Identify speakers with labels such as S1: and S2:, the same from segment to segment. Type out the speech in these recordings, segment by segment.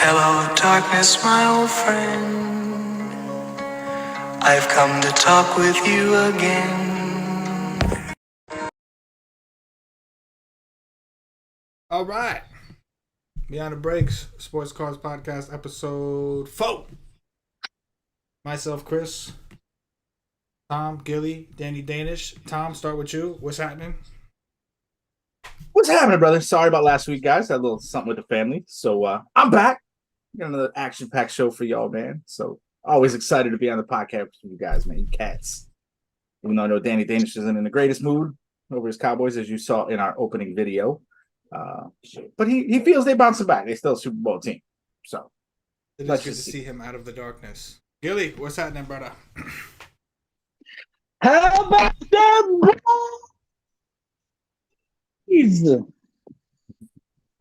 S1: Hello, darkness, my old friend. I've come to talk with you again.
S2: All right. Beyond the Breaks, Sports Cars Podcast, episode 4. Myself, Chris, Tom, Gilly, Danny Danish. Tom, start with you. What's happening?
S3: What's happening, brother? Sorry about last week, guys. Had a little something with the family. So I'm back. Got another action-packed show for y'all, man. So always excited to be on the podcast with you guys, man. You cats. Even though I know Danny Danish isn't in the greatest mood over his Cowboys, as you saw in our opening video. But he feels they bouncing back. They're still a Super Bowl team. So
S2: It is good to see him out of the darkness. Gilly, what's happening, brother?
S4: How about them boys?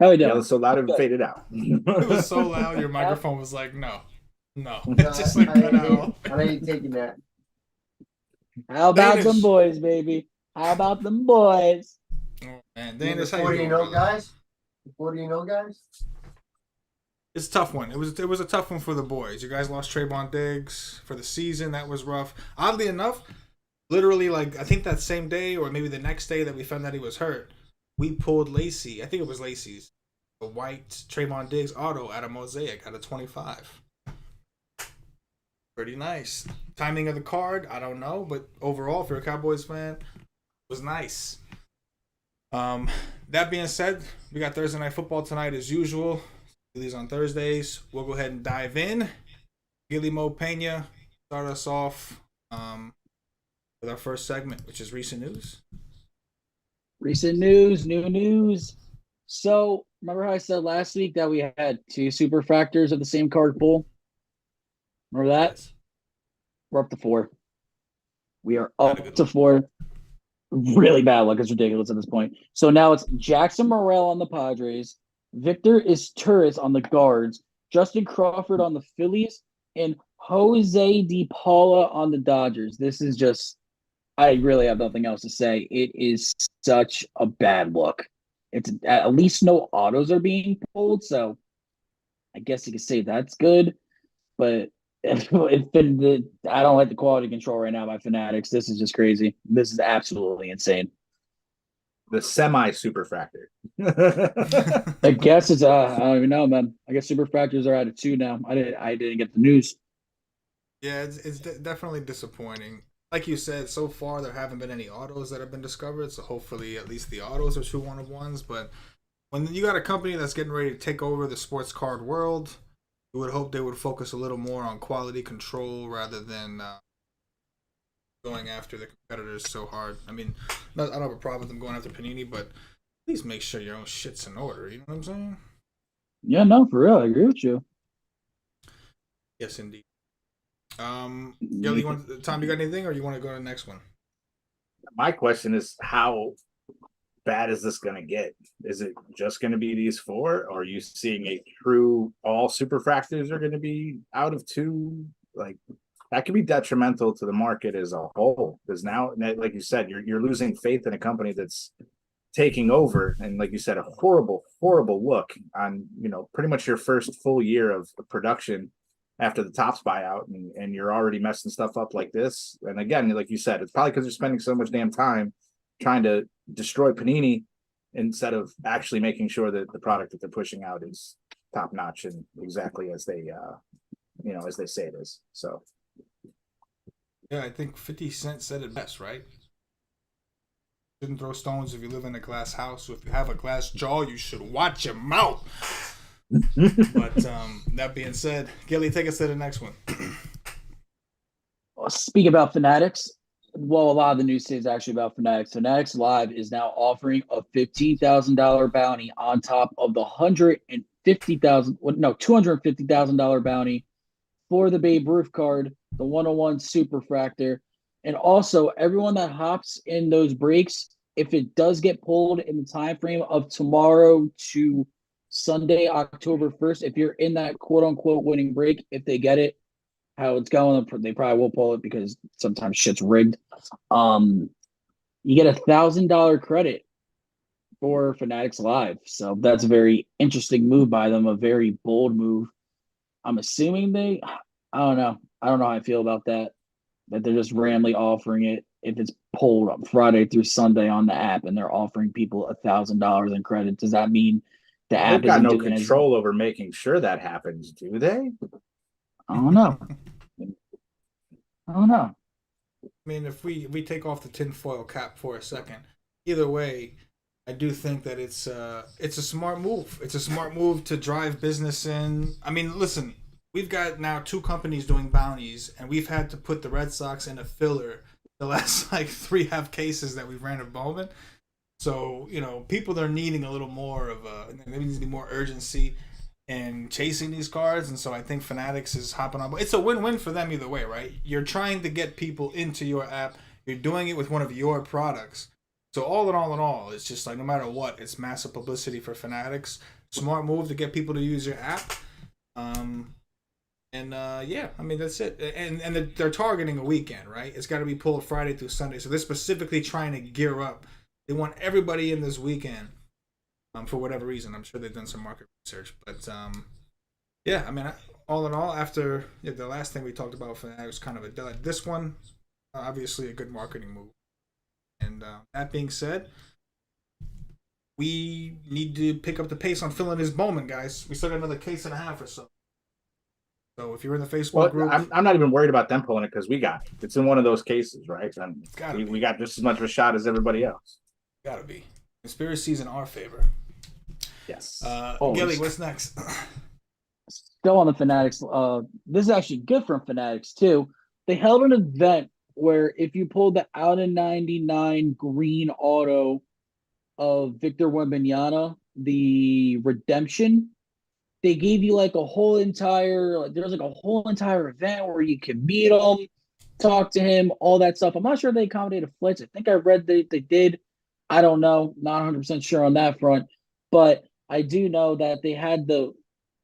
S4: How we doing?
S3: Yeah, it was so loud it faded out.
S2: It was so loud, your microphone was like, no.
S5: It's
S2: just like cut out.
S5: I ain't taking that.
S4: How about
S2: Danish.
S4: them boys, baby? How about them boys?
S2: Oh, man, Danish, how
S5: Before
S2: you
S5: you
S2: doing,
S5: know,
S2: brother?
S5: guys. Before you know, guys.
S2: It's a tough one. It was a tough one for the boys. You guys lost Trayvon Diggs for the season. That was rough. Oddly enough, literally, like, I think that same day or maybe the next day that we found out he was hurt, we pulled Lacey. I think it was Lacey's. A white Trayvon Diggs auto out of Mosaic out of 25. Pretty nice. Timing of the card, I don't know. But overall, if you're a Cowboys fan, it was nice. That being said, we got Thursday Night Football tonight as usual. These on Thursdays. We'll go ahead and dive in. Gilly Mo Pena, start us off with our first segment, which is recent news.
S4: Recent news, new news. So, remember how I said last week that we had 2 super factors of the same card pool? Remember that?
S2: Yes.
S4: We're up to 4. We are
S2: Not a
S4: up
S2: good
S4: to
S2: look.
S4: 4. Really bad luck. It's ridiculous at this point. So now it's Jackson Morrell on the Padres, Victor Turris on the Guards, Justin Crawford on the Phillies, and Jose De Paula on the Dodgers. This is just, I really have nothing else to say. It is such a bad look. It's at least no autos are being pulled, so I guess you could say that's good. But I don't like the quality control right now by Fanatics. This is just crazy. This is absolutely insane.
S3: The semi-super factor.
S4: I guess it's I don't even know, man. I guess super factors are out of 2 now. I didn't get the news.
S2: Yeah, it's definitely disappointing. Like you said, so far there haven't been any autos that have been discovered, so hopefully at least the autos are true one-of-ones. But when you got a company that's getting ready to take over the sports card world, you would hope they would focus a little more on quality control rather than going after the competitors so hard. I mean, I don't have a problem with them going after Panini, but please make sure your own shit's in order. You know what I'm saying?
S4: Yeah, no, for real. I agree with you.
S2: Yes, indeed. Tom, you got anything, or you want to go to the next one?
S3: My question is, how bad is this going to get? Is it just going to be these 4? Or are you seeing a true all super factors are going to be out of 2? Like, that could be detrimental to the market as a whole. Because now, like you said, you're losing faith in a company that's taking over. And like you said, a horrible look on, pretty much your first full year of production after the Topps buyout, and you're already messing stuff up like this. And again, like you said, it's probably because you're spending so much damn time trying to destroy Panini instead of actually making sure that the product that they're pushing out is top notch and exactly as they as they say it is. So
S2: Yeah, I think 50 Cent said it best, right? Shouldn't throw stones if you live in a glass house. So if you have a glass jaw, you should watch your mouth. But that being said, Gilly, take us to the next one.
S4: Speak about Fanatics. Well, a lot of the news today is actually about Fanatics. Fanatics Live is now offering a $15,000 bounty on top of the $250,000 bounty for the Babe Ruth card, the 101 Super Fractor. And also, everyone that hops in those breaks, if it does get pulled in the time frame of tomorrow to Sunday, October 1st, if you're in that quote-unquote winning break, if they get it, how it's going, they probably will pull it because sometimes shit's rigged. You get $1,000 credit for Fanatics Live. So that's a very interesting move by them, a very bold move. I'm assuming I don't know. I don't know how I feel about that they're just randomly offering it if it's pulled up Friday through Sunday on the app and they're offering people $1,000 in credit. Does that mean the
S3: Well, they've
S4: app
S3: got
S4: isn't
S3: no
S4: doing as
S3: control over making sure that happens, do they?
S4: I don't know. I don't know.
S2: I mean, if we take off the tinfoil cap for a second, either way, I do think that it's a smart move. It's a smart move to drive business in. I mean, listen, we've got now 2 companies doing bounties, and we've had to put the Red Sox in a filler the last like 3 half cases that we've ran of Bowman. So people are needing a little more of there needs to be more urgency in chasing these cards, and so I think Fanatics is hopping on. It's a win-win for them either way, right? You're trying to get people into your app. You're doing it with one of your products. So all in all, it's just like no matter what, it's massive publicity for Fanatics. Smart move to get people to use your app. Yeah, I mean that's it. And they're targeting a weekend, right? It's got to be pulled Friday through Sunday. So they're specifically trying to gear up. They want everybody in this weekend. For whatever reason, I'm sure they've done some market research, but yeah, I mean, all in all, after the last thing we talked about for that was kind of a dead. This one, obviously, a good marketing move. And that being said, we need to pick up the pace on filling this Bowman, guys. We still got another case and a half or so. So if you're in the Facebook group,
S3: I'm not even worried about them pulling it because we got it. It's in one of those cases, right? And we got just as much of a shot as everybody else.
S2: Gotta be. Conspiracies in our favor.
S3: Yes.
S2: Gilly, what's next?
S4: Still on the Fanatics. This is actually good from Fanatics too. They held an event where if you pulled the out of 99 green auto of Victor Wembanyama, the redemption, they gave you like a whole entire event where you could meet him, talk to him, all that stuff. I'm not sure they accommodated flights. I think I read they did. I don't know. Not 100% sure on that front. But I do know that they had the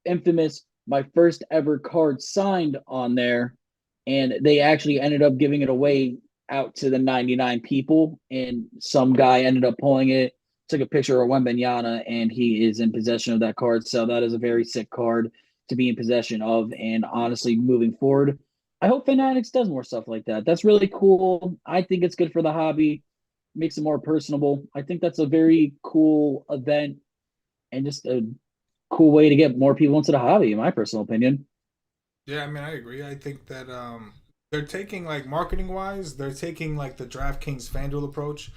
S4: infamous my first ever card signed on there, and they actually ended up giving it away out to the 99 people, and some guy ended up pulling it, took a picture of Wembanyama, and he is in possession of that card. So that is a very sick card to be in possession of, and honestly, moving forward, I hope Fanatics does more stuff like that. That's really cool. I think it's good for the hobby, makes it more personable. I think that's a very cool event and just a cool way to get more people into the hobby, in my personal opinion.
S2: Yeah, I mean, I agree. I think that they're taking, like, marketing-wise, they're taking, like, the DraftKings FanDuel approach.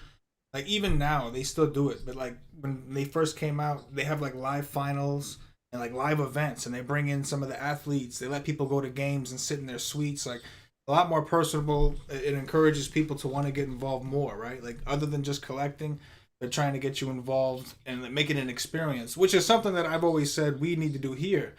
S2: Like, even now, they still do it. But, like, when they first came out, they have, like, live finals and, like, live events. And they bring in some of the athletes. They let people go to games and sit in their suites. Like, a lot more personable. It encourages people to want to get involved more, right? Like, other than just collecting, they're trying to get you involved and make it an experience, which is something that I've always said we need to do here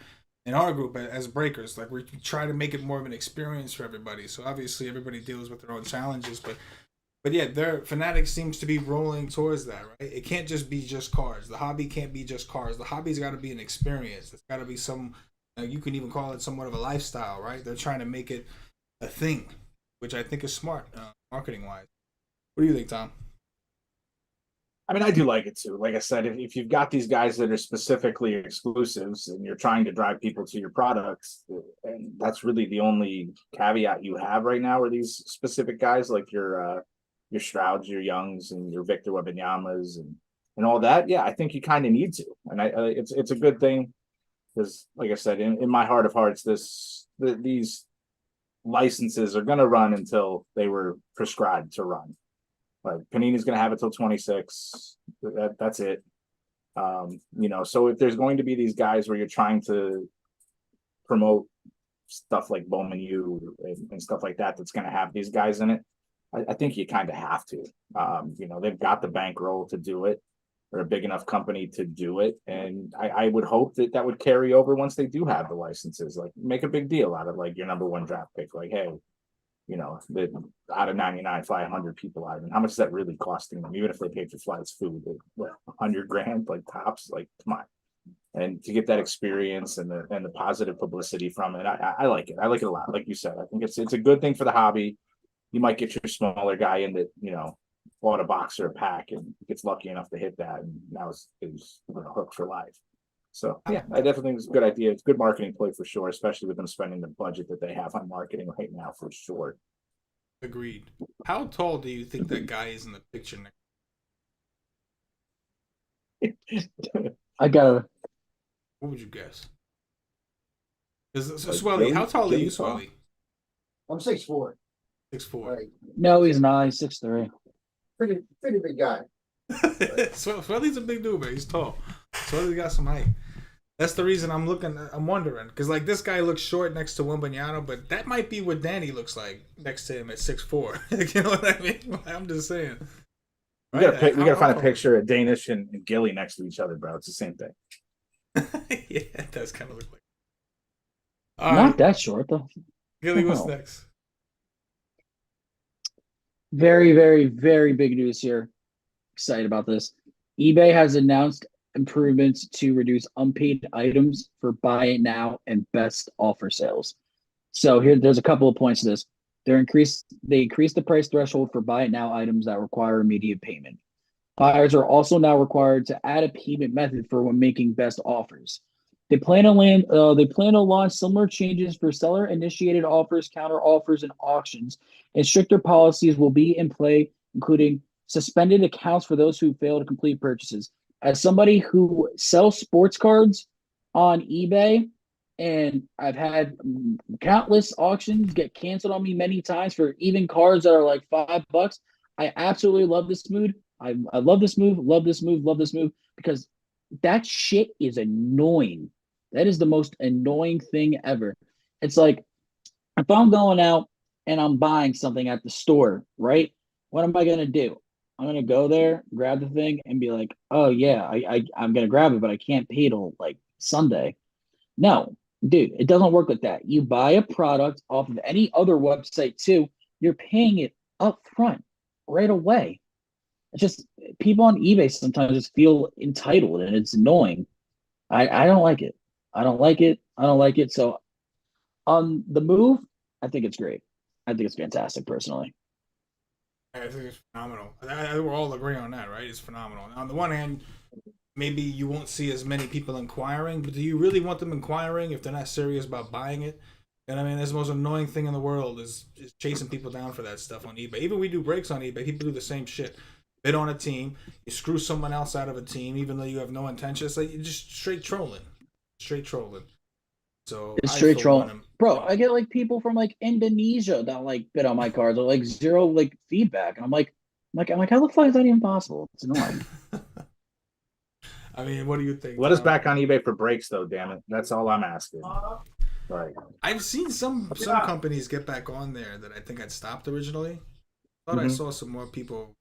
S2: in our group as breakers. Like, we try to make it more of an experience for everybody. So obviously everybody deals with their own challenges, but yeah, their Fanatics seems to be rolling towards that, right? It can't just be just cards. The hobby can't be just cards. The hobby's got to be an experience. It's got to be some, you can even call it somewhat of a lifestyle, right? They're trying to make it a thing, which I think is smart, marketing wise. What do you think, Tom?
S3: I mean, I do like it too. Like I said, if you've got these guys that are specifically exclusives and you're trying to drive people to your products, and that's really the only caveat you have right now are these specific guys like your Strouds, your Youngs, and your Victor Wembanyama's and all that. Yeah, I think you kind of need to, and it's a good thing because, like I said, in my heart of hearts, these licenses are going to run until they were prescribed to run. Like Panini's going to have it till 26. That's it. So if there's going to be these guys where you're trying to promote stuff like Bowman U and stuff like that, that's going to have these guys in it, I think you kind of have to. They've got the bankroll to do it. They're a big enough company to do it, and I would hope that would carry over once they do have the licenses. Like, make a big deal out of like your number one draft pick. Like, hey, out of 99, 500 people out. And how much is that really costing them? Even if they paid for flights, food, $100,000, like tops, like come on. And to get that experience and the positive publicity from it, I like it. I like it a lot. Like you said, I think it's a good thing for the hobby. You might get your smaller guy into, bought a box or a pack and gets lucky enough to hit that, and now it was hooked for life. So yeah, I definitely think it's a good idea. It's a good marketing play for sure, especially with them spending the budget that they have on marketing right now for sure.
S2: Agreed. How tall do you think that guy is in the picture next?
S4: I gotta.
S2: What would you guess? Swelly, how tall are you, Swelly?
S5: I'm 6'4".
S2: 6'4".
S5: Like,
S4: No, he's not. He's 6'3".
S5: pretty big guy.
S2: Swelly's a big dude, man. He's tall. Swelly's got some height. That's the reason I'm wondering. Because, like, this guy looks short next to Wembanyama, but that might be what Danny looks like next to him at 6'4". You know what I mean? I'm just saying.
S3: We gotta find a picture of Danish and Gilly next to each other, bro. It's the same thing.
S2: Yeah, it does kind of look like.
S4: Not that short, though.
S2: Gilly, what's next?
S4: Very, very, very big news here. Excited about this. eBay has announced improvements to reduce unpaid items for buy it now and best offer sales. So there's a couple of points to this. They increased the price threshold for buy it now items that require immediate payment. Buyers are also now required to add a payment method for when making best offers. They plan to launch similar changes for seller-initiated offers, counter offers, and auctions. And stricter policies will be in play, including suspended accounts for those who fail to complete purchases. As somebody who sells sports cards on eBay, and I've had countless auctions get canceled on me many times for even cards that are like $5, I absolutely love this move. I love this move, love this move, because that shit is annoying. That is the most annoying thing ever. It's like, if I'm going out and I'm buying something at the store, right? What am I going to do? I'm going to go there, grab the thing, and be like, oh, yeah, I'm going to grab it, but I can't pay till like Sunday. No, dude, it doesn't work like that. You buy a product off of any other website too, you're paying it up front right away. It's just people on eBay sometimes just feel entitled, and it's annoying. I don't like it. I don't like it. So on the move, I think it's great. I think it's fantastic personally.
S2: I think it's phenomenal. We're all agreeing on that, right? It's phenomenal. On the one hand, maybe you won't see as many people inquiring, but do you really want them inquiring if they're not serious about buying it? And I mean, that's the most annoying thing in the world is chasing people down for that stuff on eBay. Even we do breaks on eBay, people do the same shit. Bid on a team, you screw someone else out of a team, even though you have no intention. It's like you're just straight trolling. So
S4: it's straight trolling, bro. I get like people from like Indonesia that like bid on my cards or like zero like feedback, and I'm like, how the fuck is that even possible? It's annoying.
S2: I mean, what do you think?
S3: Let us back on eBay for breaks, though. Damn it, that's all I'm asking. Right.
S2: I've seen some companies get back on there that I think I'd stopped originally. Thought I saw some more people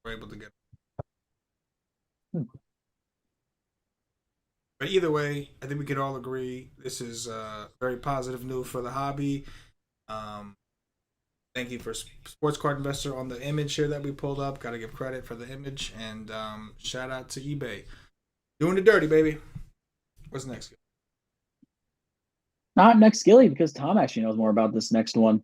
S2: were able to get. But either way, I think we could all agree this is very positive news for the hobby. Thank you for Sports Card Investor on the image here that we pulled up. Got to give credit for the image, and shout out to eBay. Doing the dirty, baby. What's next?
S4: Not next, Gilly, because Tom actually knows more about this next one.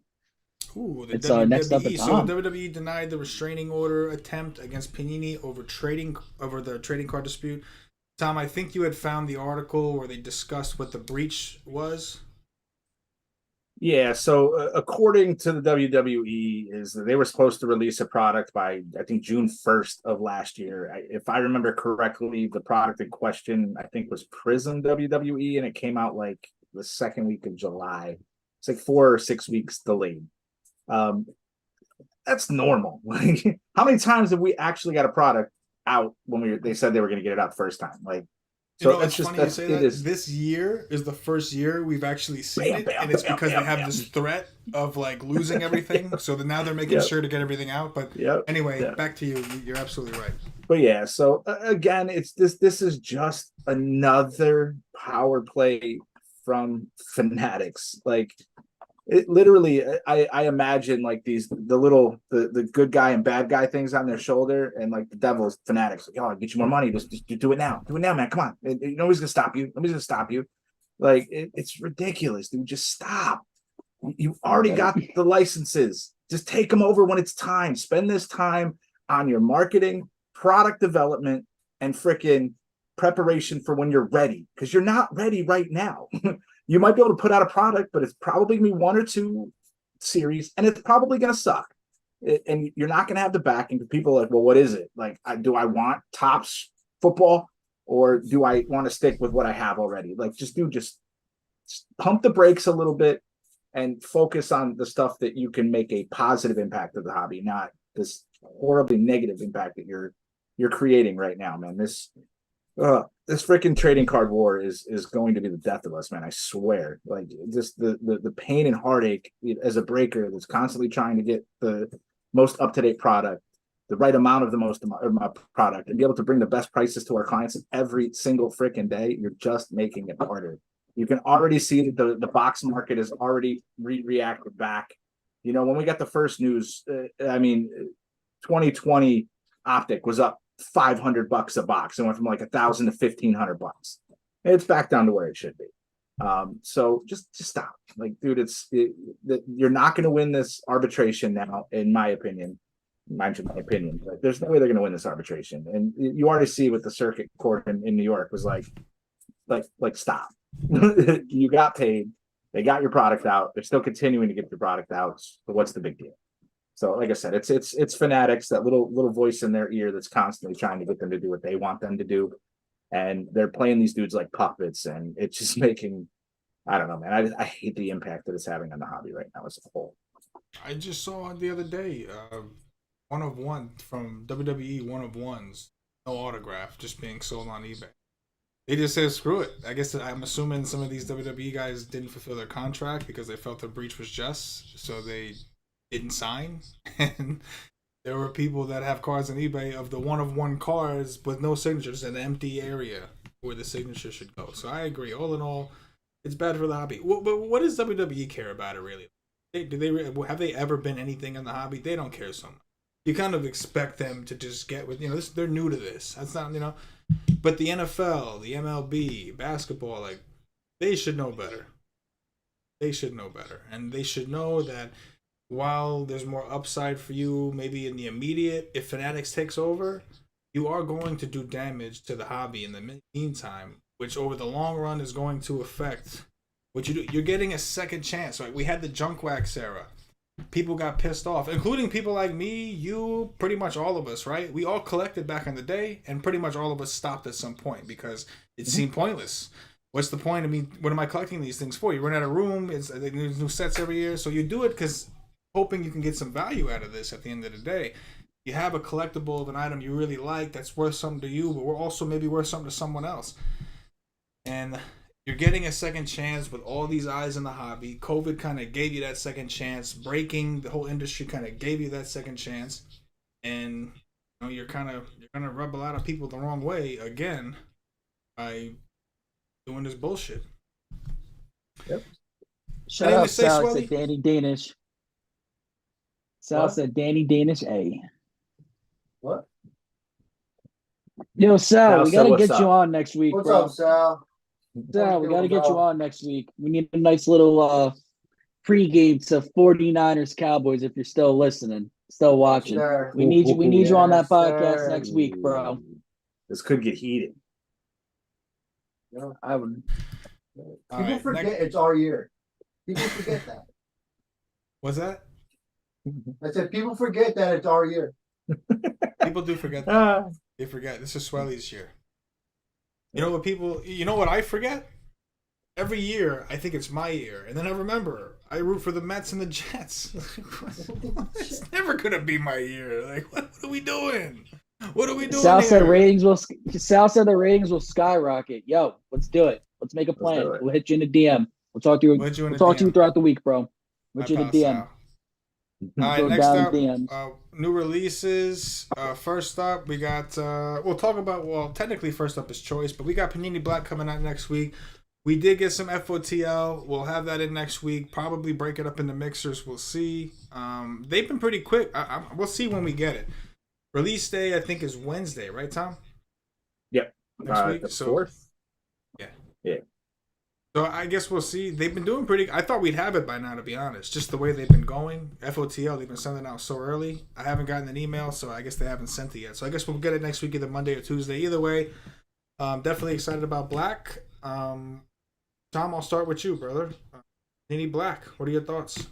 S2: Ooh,
S4: it's next up at Tom.
S2: So the WWE denied the restraining order attempt against Panini over the trading card dispute. Tom, I think you had found the article where they discussed what the breach was.
S3: Yeah, so according to the WWE, is that they were supposed to release a product by, I think, June 1st of last year. If I remember correctly, the product in question, I think, was Prism WWE, and it came out like the second week of July. It's like 4 or 6 weeks delayed. That's normal. How many times have we actually got a product out when they said they were going to get it out the first time? Like, so
S2: it's funny you say that. This year is the first year we've actually seen it, and it's because they have this threat of like losing everything. So now they're making sure to get everything out. But anyway, back to you. You're absolutely right.
S3: But yeah, so again, it's this is just another power play from Fanatics. Like, it literally, I imagine like the good guy and bad guy things on their shoulder, and like the devil's Fanatics. Like, oh, I'll get you more money. Just do it now. Do it now, man. Come on. Nobody's gonna stop you. Nobody's gonna stop you. Like, it's ridiculous, dude. Just stop. You already got the licenses. Just take them over when it's time. Spend this time on your marketing, product development, and freaking preparation for when you're ready, because you're not ready right now. You might be able to put out a product, but it's probably gonna be 1 or 2 series, and it's probably gonna suck. And you're not gonna have the backing. People are like, well, what is it? Like, do I want tops football, or do I want to stick with what I have already? Like, just pump the brakes a little bit and focus on the stuff that you can make a positive impact of the hobby, not this horribly negative impact that you're creating right now, man. This freaking trading card war is going to be the death of us, man. I swear. Like, just the pain and heartache as a breaker that's constantly trying to get the most up-to-date product, the right amount of the most product, and be able to bring the best prices to our clients every single freaking day. You're just making it harder. You can already see that the box market has already reacted back. You know, when we got the first news, 2020 Optic was up $500 a box. It went from like $1,000 to $1,500. It's back down to where it should be. So just stop. Like, dude, you're not going to win this arbitration now, in my opinion. Mind you, my opinion, but there's no way they're going to win this arbitration. And you already see what the circuit court in New York was like stop. You got paid. They got your product out. They're still continuing to get your product out. But what's the big deal? So, like I said, it's fanatics, that little voice in their ear that's constantly trying to get them to do what they want them to do, and they're playing these dudes like puppets, and it's just making, I don't know, man. I hate the impact that it's having on the hobby right now as a whole.
S2: I just saw the other day, 1 of 1 from WWE, 1 of 1s, no autograph, just being sold on eBay. They just said screw it. I guess I'm assuming some of these WWE guys didn't fulfill their contract because they felt the breach was just, so they didn't sign. And there were people that have cards on eBay of the 1 of 1 cards with no signatures, an empty area where the signature should go. So I agree. All in all, it's bad for the hobby. But what does WWE care about it really? Have they ever been anything in the hobby? They don't care so much. You kind of expect them to just get with, they're new to this. That's not, but the NFL, the MLB, basketball, like, they should know better. They should know better. And they should know that while there's more upside for you, maybe in the immediate, if Fanatics takes over, you are going to do damage to the hobby in the meantime, which over the long run is going to affect what you do. You're getting a second chance, right? We had the junk wax era. People got pissed off, including people like me, you, pretty much all of us, right? We all collected back in the day, and pretty much all of us stopped at some point because it seemed pointless. What's the point? I mean, what am I collecting these things for? You run out of room. There's new sets every year, so you do it because hoping you can get some value out of this at the end of the day. You have a collectible of an item you really like that's worth something to you, but we're also maybe worth something to someone else. And you're getting a second chance with all these eyes in the hobby. COVID kind of gave you that second chance. Breaking the whole industry kind of gave you that second chance. And you're gonna rub a lot of people the wrong way again by doing this bullshit.
S3: Yep.
S4: Shout out Sal said Danny Danish. Sal said Danny Danish A.
S5: What?
S4: Yo, Sal, we gotta get
S3: up?
S4: you on next week,
S5: What's
S4: bro.
S5: up, Sal?
S4: Sal, we gotta get you on next week. We need a nice little pregame to 49ers Cowboys if you're still listening, still watching.
S5: Yes,
S4: We need you on that podcast
S5: sir.
S4: next week, bro.
S3: This could get heated.
S5: Yeah.
S4: I would.
S5: People forget it's our year. People forget that.
S2: What's that?
S5: I said people forget that it's our year.
S2: People do forget that. They forget. This is Swelly's year. You know what I forget? Every year, I think it's my year. And then I remember, I root for the Mets and the Jets. It's never going to be my year. Like, what are we doing? What are we doing
S4: Sal
S2: here?
S4: said the ratings will skyrocket. Yo, let's do it. Let's make a plan. We'll hit you in the DM. We'll talk to you. We'll talk to you throughout the week, bro. Hit you in the DM.
S2: All right, next up, new releases. First up, we got, we'll talk about, technically first up is Choice, but we got Panini Black coming out next week. We did get some FOTL. We'll have that in next week. Probably break it up into mixers. We'll see. They've been pretty quick. We'll see when we get it. Release day, I think, is Wednesday, right, Tom?
S3: Yep.
S2: Next week?
S3: The 4th?
S2: Yeah.
S3: Yeah.
S2: So I guess we'll see. They've been doing pretty. I thought we'd have it by now, to be honest. Just the way they've been going. FOTL, they've been sending out so early. I haven't gotten an email, so I guess they haven't sent it yet. So I guess we'll get it next week, either Monday or Tuesday. Either way, definitely excited about Black. Tom, I'll start with you, brother. Nini Black, what are your thoughts?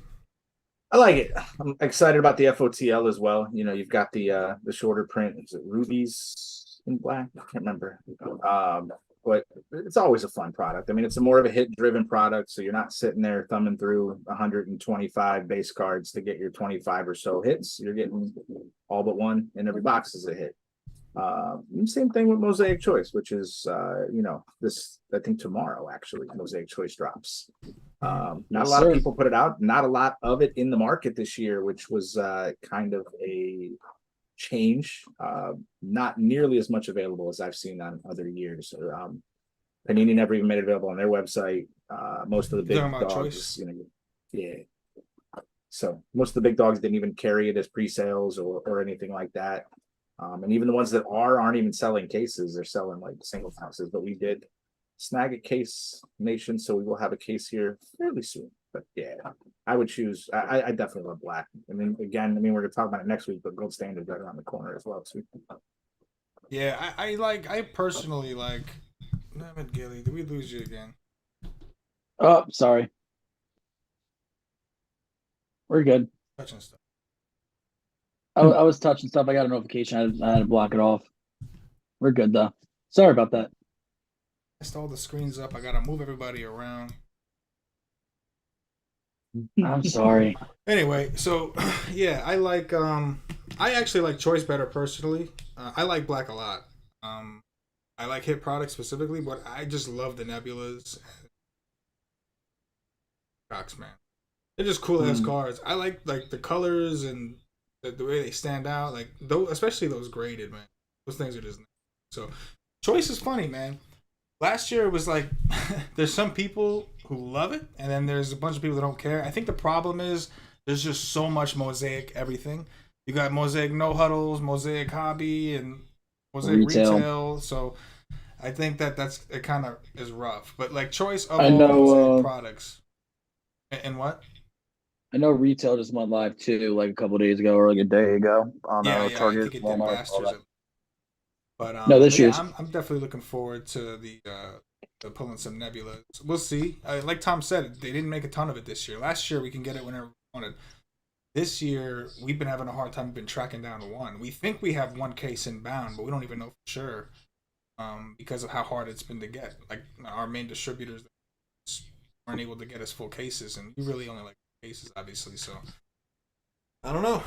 S3: I like it. I'm excited about the FOTL as well. You know, you've got the shorter print. Is it rubies in black? I can't remember. But it's always a fun product. I mean, it's a more of a hit-driven product, so you're not sitting there thumbing through 125 base cards to get your 25 or so hits. You're getting all but one, and every box is a hit. Same thing with Mosaic Choice, which is this, I think tomorrow actually Mosaic Choice drops. Not
S4: Yes,
S3: a lot
S4: sir.
S3: of people put it out, not a lot of it in the market this year, which was kind of a change. Not nearly as much available as I've seen on other years. Panini never even made it available on their website. Most of the big
S2: Talking about
S3: dogs,
S2: Choice?
S3: yeah. So most of the big dogs didn't even carry it as pre-sales or anything like that. And even the ones that aren't even selling cases, they're selling like single houses. But we did snag a case nation, so we will have a case here fairly soon. But yeah, I would choose. I definitely love Black. I mean, again, we're gonna talk about it next week, but Gold Standard right around the corner as well too.
S2: Yeah, I personally like. Damn it, Gilly. Did we lose you again?
S4: Oh, sorry. We're good.
S2: Touching stuff.
S4: I was touching stuff. I got a notification. I had to block it off. We're good though. Sorry about that.
S2: Messed all the screens up. I gotta move everybody around.
S4: I'm sorry.
S2: Anyway, so yeah, I actually like Choice better personally. I like Black a lot. I like Hit products specifically, but I just love the Nebulas. Cox, man, they're just cool ass cards. I like the colors and the way they stand out. Like those, especially those graded, man. Those things are just so. Choice is funny, man. Last year it was like there's some people who love it, and then there's a bunch of people that don't care. I think the problem is there's just so much Mosaic everything. You got Mosaic no huddles, Mosaic hobby, and Mosaic retail. So I think it kind of is rough. But like Choice of
S4: I
S2: all
S4: know,
S2: Mosaic products, and what?
S4: I know retail just went live too, like a couple of days ago or like a day ago on
S2: Yeah, I
S4: Target,
S2: think it did
S4: Walmart, all
S2: Bastards.
S4: that.
S2: But
S4: No, this
S2: but yeah,
S4: year's.
S2: I'm definitely looking forward to the pulling some Nebula. We'll see. Like Tom said, they didn't make a ton of it this year. Last year we can get it whenever we wanted. This year we've been having a hard time. Been tracking down one. We think we have one case inbound, but we don't even know for sure because of how hard it's been to get. Like our main distributors weren't able to get us full cases, and we really only like cases, obviously. So I don't know.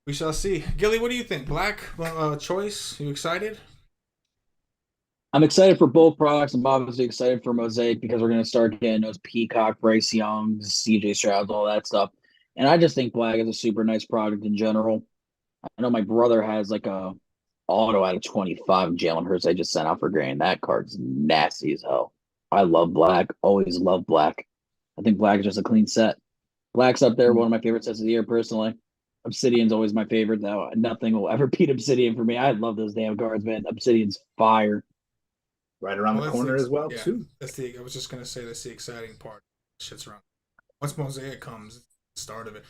S2: We shall see. Gilly, what do you think? Black Choice? You excited?
S4: I'm excited for both products. I'm obviously excited for Mosaic because we're going to start getting those Peacock, Bryce Youngs, CJ Stroud's, all that stuff. And I just think Black is a super nice product in general. I know my brother has like a auto out of 25 Jalen Hurts I just sent out for grand. That card's nasty as hell. I love Black. Always love Black. I think Black is just a clean set. Black's up there, one of my favorite sets of the year personally. Obsidian's always my favorite, though. Nothing will ever beat Obsidian for me. I love those damn cards, man. Obsidian's fire.
S3: Right around the corner as well too.
S2: I was just gonna say that's the exciting part. Shit's around. Once Mosaic comes, it's the start of it.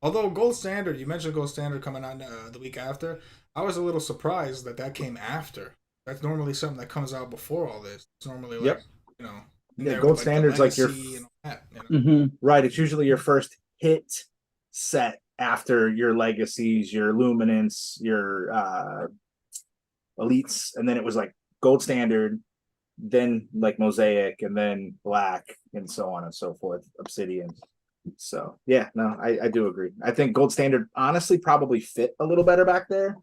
S2: Although Gold Standard, you mentioned Gold Standard coming out the week after. I was a little surprised that came after. That's normally something that comes out before all this. It's normally like you know.
S3: Yeah, Gold Standard's like your
S2: and all that, you know?
S3: Right. It's usually your first hit set after your legacies, your luminance, your elites, and then it was like Gold Standard, then like Mosaic, and then Black, and so on and so forth, Obsidian. So yeah, no, I do agree. I think Gold Standard honestly probably fit a little better back there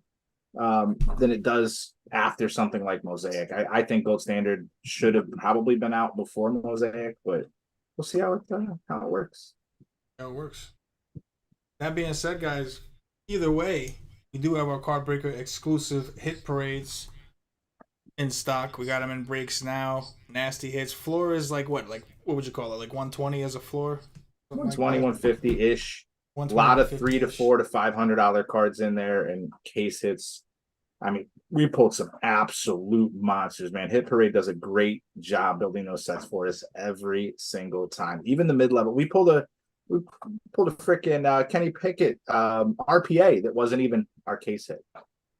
S3: than it does after something like Mosaic. I think Gold Standard should have probably been out before Mosaic, but we'll see how it works.
S2: How it works. That being said, guys, either way, we do have our card breaker exclusive hit parades in stock. We got them in breaks now. Nasty hits. Floor is like what? Like what would you call it? Like 120 as a floor?
S3: 120, 150 ish. A
S2: 120,
S3: lot of $300 to
S2: 150-ish.
S3: $400 to $500 cards in there, and case hits I mean, we pulled some absolute monsters, man. Hit Parade does a great job building those sets for us every single time. Even the mid level, we pulled a freaking Kenny Pickett RPA that wasn't even our case hit.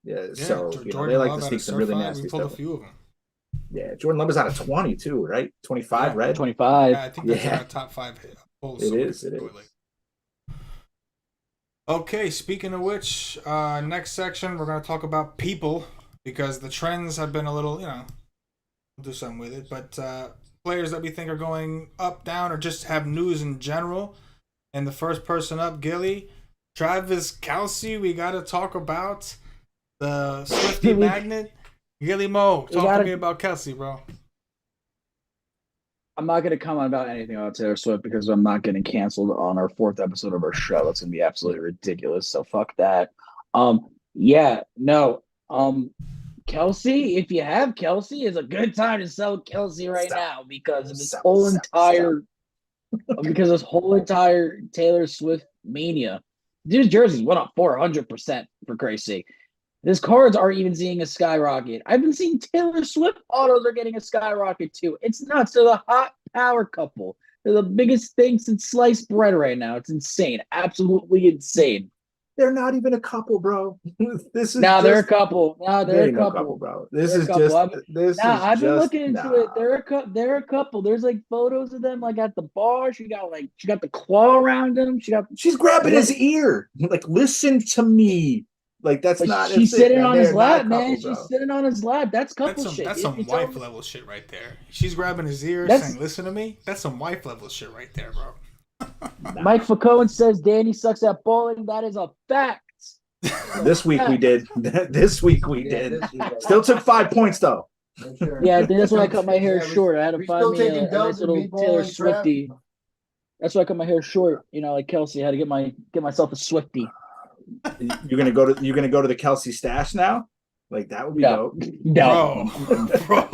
S3: Yeah, so
S2: Jordan
S3: they like
S2: Love
S3: to
S2: out
S3: sneak
S2: of
S3: some really
S2: Surfline,
S3: nasty
S2: we pulled
S3: stuff.
S2: a few of them.
S3: Yeah, Jordan Love is out of 20 too, right? 25 red.
S4: 25.
S2: Yeah, I think that's our top 5 hit.
S3: It is.
S2: Okay, speaking of which, next section we're going to talk about people because the trends have been a little, we'll do something with it. But players that we think are going up, down, or just have news in general. And the first person up, Gilly, Travis Kelce. We got to talk about the Swifty Magnet. Gilly Mo, talk to me about Kelce, bro.
S4: I'm not going to comment about anything about Taylor Swift because I'm not getting canceled on our 4th episode of our show. That's going to be absolutely ridiculous. So fuck that. Kelce, if you have Kelce, is a good time to sell Kelce right now because of this whole entire Taylor Swift mania. Dude's jerseys went up 400% for Christ's sake. His cards aren't even seeing a skyrocket. I've been seeing Taylor Swift autos are getting a skyrocket too. It's nuts. They're the hot power couple. They're the biggest thing since sliced bread right now. It's insane. Absolutely insane.
S3: They're not even a couple, bro. This is
S4: they're a couple. They're a couple,
S3: bro. I've
S4: been looking into it. They're a couple. There's like photos of them like at the bar. She got the claw around him.
S3: She's grabbing his ear. Like, listen to me. Like, that's not.
S4: She's sitting on his lap, man. She's sitting on his lap. That's couple shit.
S2: That's some wife level shit right there. She's grabbing his ear, saying, "Listen to me." That's some wife level shit right there, bro.
S4: Mike Facone says Danny sucks at bowling. That is a fact.
S3: This week we did. Still took 5 points though.
S5: Sure.
S4: Yeah, that's why I cut my hair short. I had to find me a nice little Taylor Swifty. That's why I cut my hair short. Like Kelce, I had to get myself a Swifty.
S3: You're gonna go to the Kelce stash now? Like, that would be dope.
S4: No.
S2: Bro.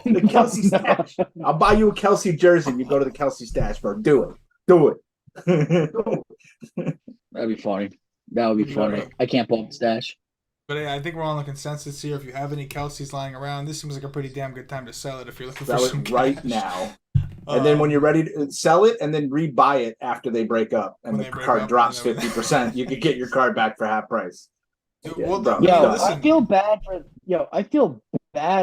S3: The Kelce stash. I'll buy you a Kelce jersey and you go to the Kelce stash, bro. Do it.
S4: That'd be funny. That would be funny. I can't pull up the stash.
S2: But yeah, I think we're all in consensus here. If you have any Kelce's lying around, this seems like a pretty damn good time to sell it if you're looking for some cash.
S3: Right now. And then when you're ready to sell it and then rebuy it after they break up and the card drops 50%, you could get your card back for half price.
S4: I feel bad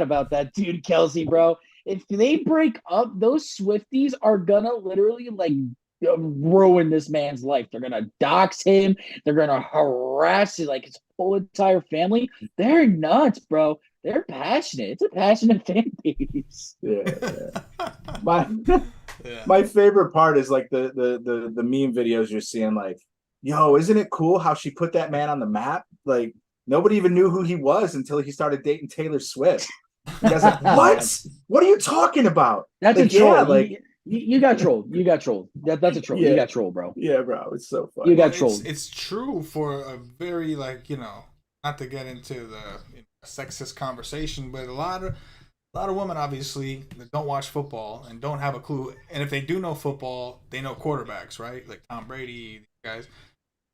S4: about that dude, Kelce, bro. If they break up, those Swifties are gonna literally ruin this man's life. They're gonna dox him. They're gonna harass his whole entire family. They're nuts, bro. They're passionate. It's a passionate fan base.
S3: Yeah. My favorite part is the meme videos you're seeing. Like, yo, isn't it cool how she put that man on the map? Like, nobody even knew who he was until he started dating Taylor Swift. You guys like, what? What are you talking about?
S4: That's a troll. Yeah, you got trolled. You got trolled. That's a troll.
S3: Yeah.
S4: You got trolled, bro.
S3: Yeah, bro. It's so funny.
S4: You got trolled.
S2: It's true for a very not to get into the sexist conversation, but a lot of women obviously that don't watch football and don't have a clue. And if they do know football, they know quarterbacks, right? Like Tom Brady, these guys.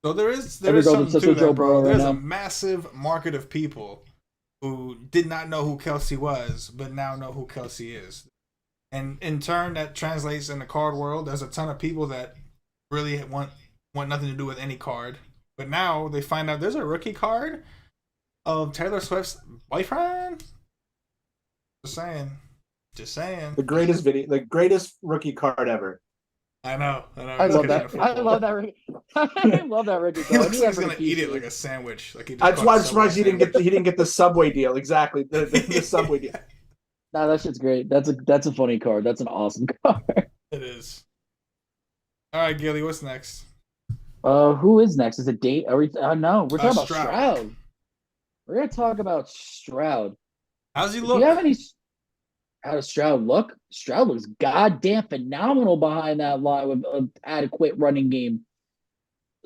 S2: So there is something to that, bro. There's a massive market of people who did not know who Kelce was, but now know who Kelce is. And in turn, that translates in the card world. There's a ton of people that really want nothing to do with any card. But now they find out there's a rookie card of Taylor Swift's boyfriend. Just saying.
S3: The greatest rookie card ever.
S2: I know.
S4: I love that. I love that rookie card.
S2: He's gonna eat it like a sandwich.
S3: That's why I'm surprised he didn't get the Subway deal. Exactly, the Subway deal.
S4: No, that shit's great. That's a funny card. That's an awesome card.
S2: It is. All right, Gilly, what's next?
S4: Who is next? Is it date? Are we? No, we're talking about
S2: Stroud.
S4: We're gonna talk about Stroud.
S2: How's he look?
S4: Do you have any? How does Stroud look? Stroud looks goddamn phenomenal behind that line with an adequate running game.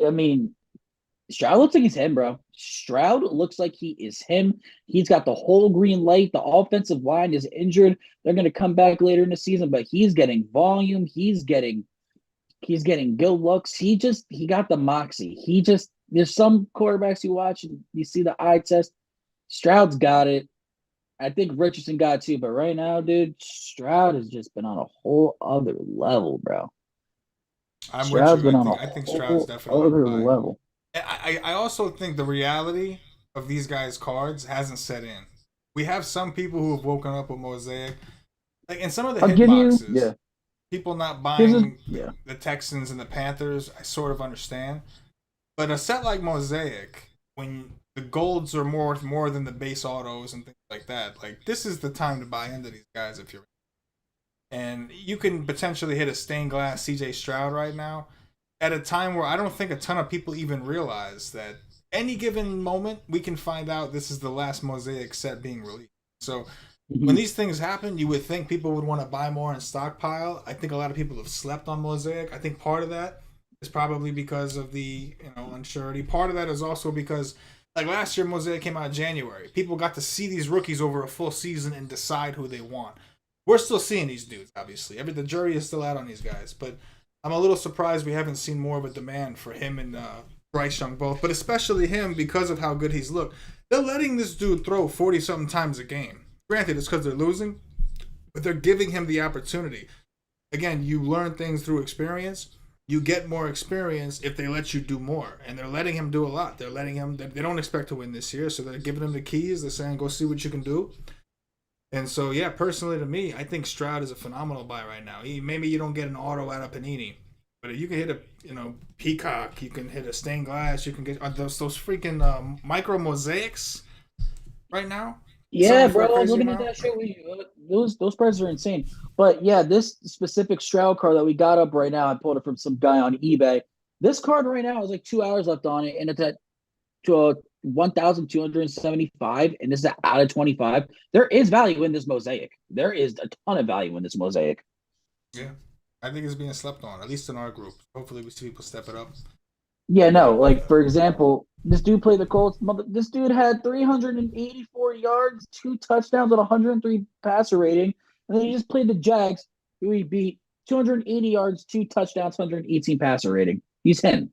S4: I mean, Stroud looks like he's him, bro. Stroud looks like he is him. He's got the whole green light. The offensive line is injured. They're going to come back later in the season, but he's getting volume. He's getting good looks. He got the moxie. There's some quarterbacks you watch and you see the eye test. Stroud's got it. I think Richardson got it too, but right now, dude, Stroud has just been on a whole other level, bro.
S2: I'm with
S4: Stroud's
S2: you.
S4: been on a
S2: I think Stroud's
S4: whole
S2: definitely
S4: other
S2: by.
S4: level.
S2: I also think the reality of these guys' cards hasn't set in. We have some people who have woken up with Mosaic. Like in some of the
S4: I'll
S2: hit
S4: give you,
S2: boxes, people not
S4: here's a,
S2: buying
S4: yeah.
S2: the Texans and the Panthers, I sort of understand. But a set like Mosaic, when the golds are more than the base autos and things like that, like this is the time to buy into these guys if you're. And you can potentially hit a stained glass CJ Stroud right now at a time where I don't think a ton of people even realize that any given moment we can find out this is the last Mosaic set being released. So when these things happen, you would think people would want to buy more and stockpile. I think a lot of people have slept on Mosaic. I think part of that is probably because of the unsurety. Part of that is also because like last year Mosaic came out in January. People got to see these rookies over a full season and decide who they want. We're still seeing these dudes, obviously. The jury is still out on these guys, but I'm a little surprised we haven't seen more of a demand for him and Bryce Young both, but especially him because of how good he's looked. They're letting this dude throw 40-something times a game. Granted, it's because they're losing, but they're giving him the opportunity. Again, you learn things through experience. You get more experience if they let you do more, and they're letting him do a lot. They're letting him. They don't expect to win this year, so they're giving him the keys. They're saying, "Go see what you can do." And so, yeah, personally to me, I think Stroud is a phenomenal buy right now. Maybe you don't get an auto out of Panini, but if you can hit a Peacock, you can hit a stained glass, you can get those freaking micro mosaics right now.
S4: Yeah, bro, I'm looking at that shit. Those prices are insane. But yeah, this specific Stroud card that we got up right now, I pulled it from some guy on eBay. This card right now has like 2 hours left on it, and it's at 1,275, and this is out of 25. There is value in this mosaic. There is a ton of value in this mosaic.
S2: Yeah, I think it's being slept on, at least in our group. Hopefully, we see people step it up.
S4: Yeah, no, like for example, this dude played the Colts. This dude had 384 yards, 2 touchdowns, with 103 passer rating, and then he just played the Jags, who he beat 280 yards, 2 touchdowns, 118 passer rating. He's him.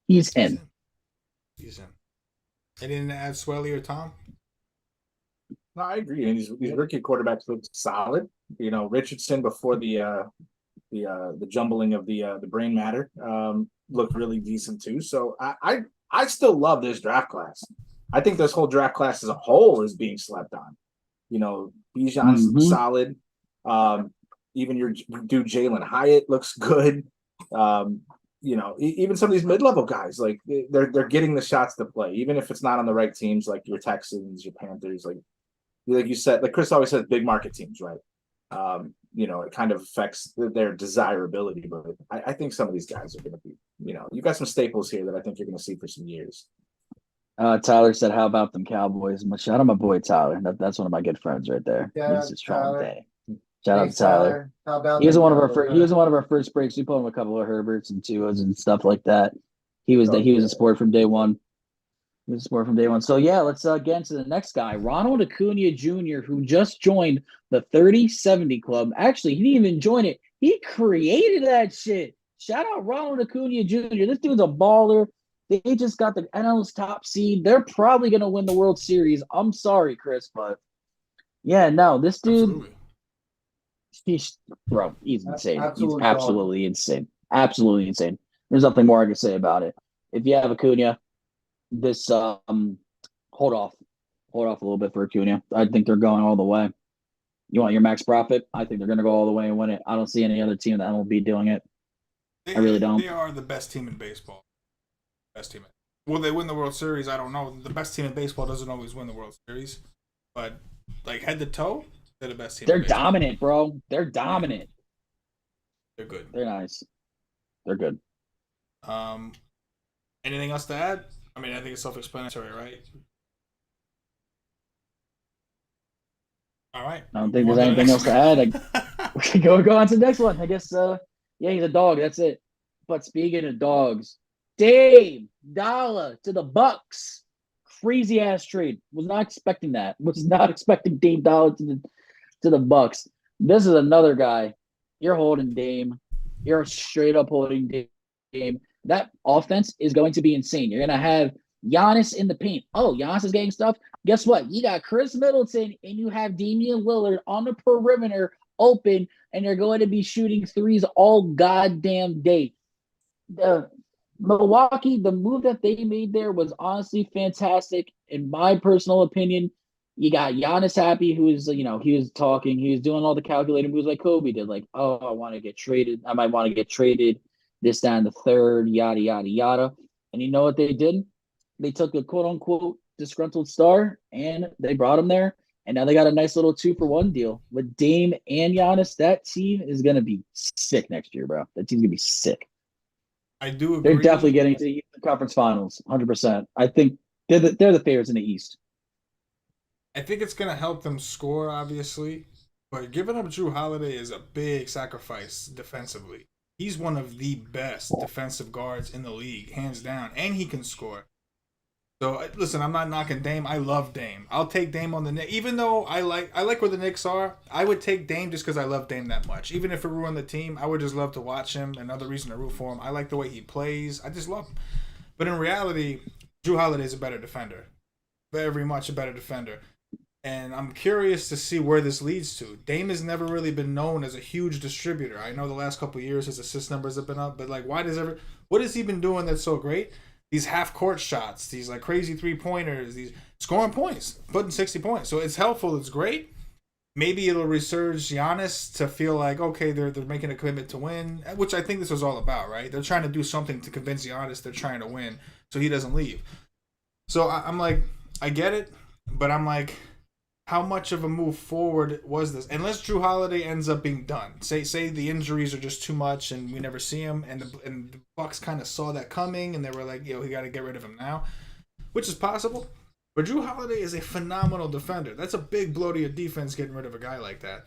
S4: He's him.
S2: He's him. Anything to add, Swelly or Tom?
S3: No, I agree. And these rookie quarterbacks look solid. Richardson before the jumbling of the brain matter looked really decent too. So I still love this draft class. I think this whole draft class as a whole is being slept on. Bijan's solid. Even your dude Jalen Hyatt looks good. Even some of these mid-level guys, like they're getting the shots to play, even if it's not on the right teams, like your Texans, your Panthers, like you said, like Chris always says, big market teams, right? It kind of affects their desirability, but I think some of these guys are going to be, you got some staples here that I think you're going to see for some years.
S4: Tyler said, "How about them Cowboys?" Shout out my boy Tyler. That's one of my good friends right there. He's just trying day. Shout out to Tyler.
S5: How about
S4: he was one of our first. He was one of our first breaks. We put him a couple of Herberts and Tuas and stuff like that. He was a sport from day one. He was a sport from day one. So yeah, let's get into the next guy, Ronald Acuna Jr., who just joined the 30-70 club. Actually, he didn't even join it. He created that shit. Shout out Ronald Acuna Jr. This dude's a baller. They just got the NL's top seed. They're probably going to win the World Series. I'm sorry, Chris, but yeah, no, this dude, he's insane. He's absolutely insane. Absolutely insane. There's nothing more I can say about it. If you have Acuna, this hold off a little bit for Acuna. I think they're going all the way. You want your max profit? I think they're going to go all the way and win it. I don't see any other team that will be doing it. I really don't.
S2: They are the best team in baseball. Best team. Will they win the World Series? I don't know. The best team in baseball doesn't always win the World Series, but like head to toe, they're the best team.
S4: They're dominant, bro. They're dominant.
S2: They're good.
S4: They're nice. They're good.
S2: Anything else to add? I mean, I think it's self-explanatory, right? All right.
S4: I don't think there's anything else to add. We can go on to the next one. I guess. Yeah, he's a dog. That's it. But speaking of dogs, Dave Dollar to the Bucks. Crazy ass trade. Was not expecting that. Was not expecting Dave Dollar to the Bucks. This is another guy. You're holding Dame. You're straight up holding Dame. That offense is going to be insane. You're going to have Giannis in the paint. Oh, Giannis is getting stuff. Guess what? You got Chris Middleton and you have Damian Lillard on the perimeter open, and they're going to be shooting threes all goddamn day. The Milwaukee, the move that they made there was honestly fantastic. In my personal opinion, you got Giannis happy, who is, he was talking, he was doing all the calculated moves like Kobe did, like, oh, I want to get traded. I might want to get traded, this, that, and the third, yada, yada, yada. And you know what they did? They took a quote unquote disgruntled star and they brought him there. And now they got a nice little 2-for-1 deal with Dame and Giannis. That team is going to be sick next year, bro. That team's going to be sick.
S2: I do agree.
S4: They're definitely getting to the conference finals, 100%. I think they're the favorites in the East.
S2: I think it's going to help them score, obviously. But giving up Drew Holiday is a big sacrifice defensively. He's one of the best defensive guards in the league, hands down. And he can score. So, listen, I'm not knocking Dame. I love Dame. I'll take Dame on the Knicks. Even though I like where the Knicks are, I would take Dame just because I love Dame that much. Even if it ruined the team, I would just love to watch him. Another reason to root for him. I like the way he plays. I just love him. But in reality, Drew Holiday is a better defender. Very much a better defender. And I'm curious to see where this leads to. Dame has never really been known as a huge distributor. I know the last couple of years his assist numbers have been up, but like, what has he been doing that's so great? These half-court shots, these like crazy three-pointers, these scoring points, putting 60 points. So it's helpful, it's great. Maybe it'll resurge Giannis to feel like, okay, they're making a commitment to win, which I think this was all about, right? They're trying to do something to convince Giannis they're trying to win so he doesn't leave. So I'm like, I get it, but I'm like, how much of a move forward was this? Unless Drew Holiday ends up being done. Say the injuries are just too much and we never see him, and the Bucks kind of saw that coming and they were like, we got to get rid of him now, which is possible. But Drew Holiday is a phenomenal defender. That's a big blow to your defense getting rid of a guy like that.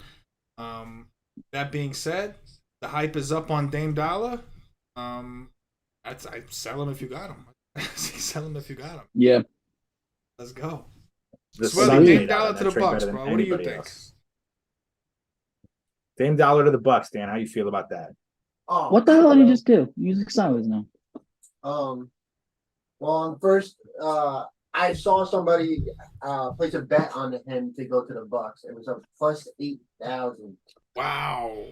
S2: That being said, the hype is up on Dame Dollar. I'd sell him if you got him. Sell him if you got him.
S4: Yeah.
S2: Let's go.
S3: Dame
S2: Dollar to the Bucks, bro. What do you think?
S3: Dame Dollar to the Bucks, Dan. How you feel about that?
S4: What the hell did you just do? Music silence now.
S5: Well, first, I saw somebody place a bet on him to go to the Bucks. It was a plus 8,000.
S2: Wow.